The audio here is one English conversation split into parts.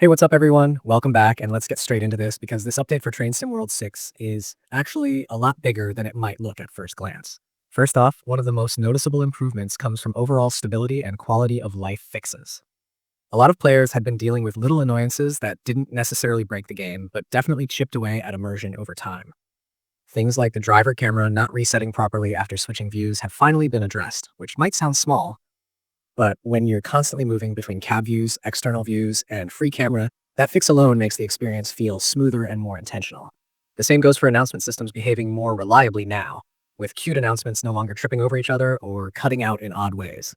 Hey, what's up, everyone? Welcome back, and let's get straight into this because this update for Train Sim World 6 is actually a lot bigger than it might look at first glance. First off, one of the most noticeable improvements comes from overall stability and quality of life fixes. A lot of players had been dealing with little annoyances that didn't necessarily break the game, but definitely chipped away at immersion over time. Things like the driver camera not resetting properly after switching views have finally been addressed, which might sound small, but when you're constantly moving between cab views, external views, and free camera, that fix alone makes the experience feel smoother and more intentional. The same goes for announcement systems behaving more reliably now, with cute announcements no longer tripping over each other or cutting out in odd ways.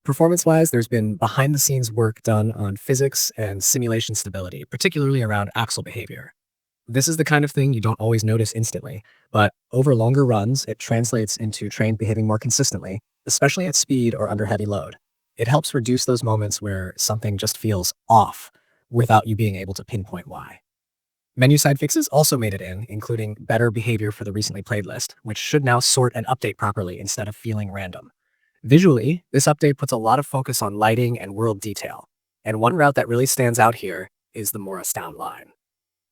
Performance-wise, there's been behind-the-scenes work done on physics and simulation stability, particularly around axle behavior. This is the kind of thing you don't always notice instantly, but over longer runs, it translates into trains behaving more consistently, especially at speed or under heavy load. It helps reduce those moments where something just feels off without you being able to pinpoint why. Menu side fixes also made it in, including better behavior for the recently played list, which should now sort and update properly instead of feeling random. Visually, this update puts a lot of focus on lighting and world detail, and one route that really stands out here is the Morristown Line.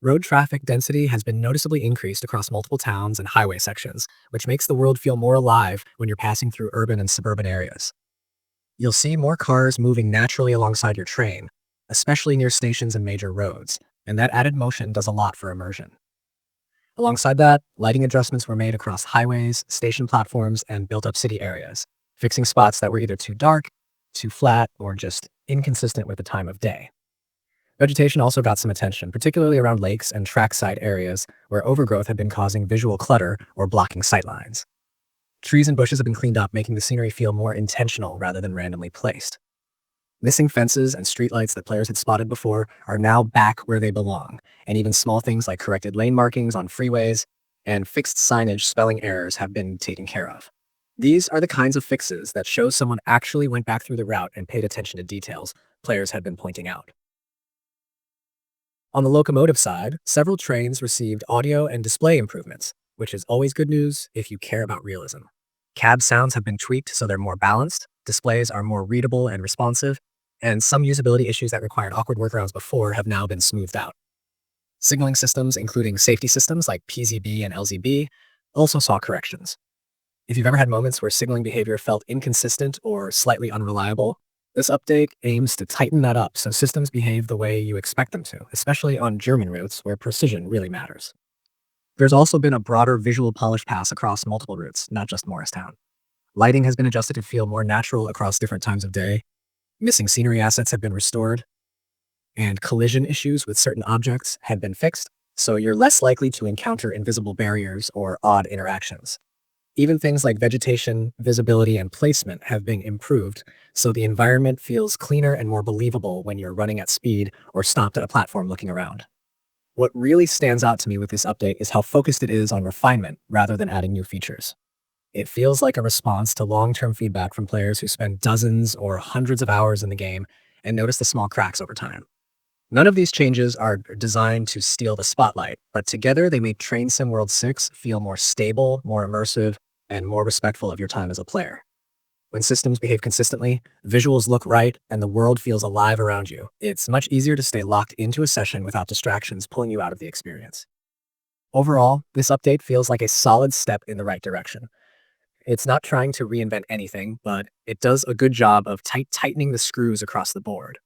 Road traffic density has been noticeably increased across multiple towns and highway sections, which makes the world feel more alive when you're passing through urban and suburban areas. You'll see more cars moving naturally alongside your train, especially near stations and major roads, and that added motion does a lot for immersion. Alongside that, lighting adjustments were made across highways, station platforms, and built-up city areas, fixing spots that were either too dark, too flat, or just inconsistent with the time of day. Vegetation also got some attention, particularly around lakes and trackside areas where overgrowth had been causing visual clutter or blocking sightlines. Trees and bushes have been cleaned up, making the scenery feel more intentional rather than randomly placed. Missing fences and streetlights that players had spotted before are now back where they belong, and even small things like corrected lane markings on freeways and fixed signage spelling errors have been taken care of. These are the kinds of fixes that show someone actually went back through the route and paid attention to details players had been pointing out. On the locomotive side, several trains received audio and display improvements, which is always good news if you care about realism. Cab sounds have been tweaked so they're more balanced, displays are more readable and responsive, and some usability issues that required awkward workarounds before have now been smoothed out. Signaling systems, including safety systems like PZB and LZB, also saw corrections. If you've ever had moments where signaling behavior felt inconsistent or slightly unreliable, this update aims to tighten that up so systems behave the way you expect them to, especially on German routes where precision really matters. There's also been a broader visual polish pass across multiple routes, not just Morristown. Lighting has been adjusted to feel more natural across different times of day. Missing scenery assets have been restored, and collision issues with certain objects have been fixed, so you're less likely to encounter invisible barriers or odd interactions. Even things like vegetation, visibility, and placement have been improved, so the environment feels cleaner and more believable when you're running at speed or stopped at a platform looking around. What really stands out to me with this update is how focused it is on refinement rather than adding new features. It feels like a response to long-term feedback from players who spend dozens or hundreds of hours in the game and notice the small cracks over time. None of these changes are designed to steal the spotlight, but together they make Train Sim World 6 feel more stable, more immersive, and more respectful of your time as a player. When systems behave consistently, visuals look right, and the world feels alive around you, it's much easier to stay locked into a session without distractions pulling you out of the experience. Overall, this update feels like a solid step in the right direction. It's not trying to reinvent anything, but it does a good job of tightening the screws across the board.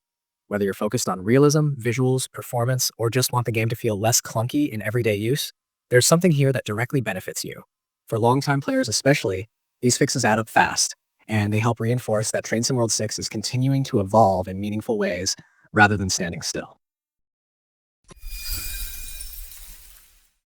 Whether you're focused on realism, visuals, performance, or just want the game to feel less clunky in everyday use, there's something here that directly benefits you. For longtime players especially, these fixes add up fast, and they help reinforce that Train Sim World 6 is continuing to evolve in meaningful ways rather than standing still.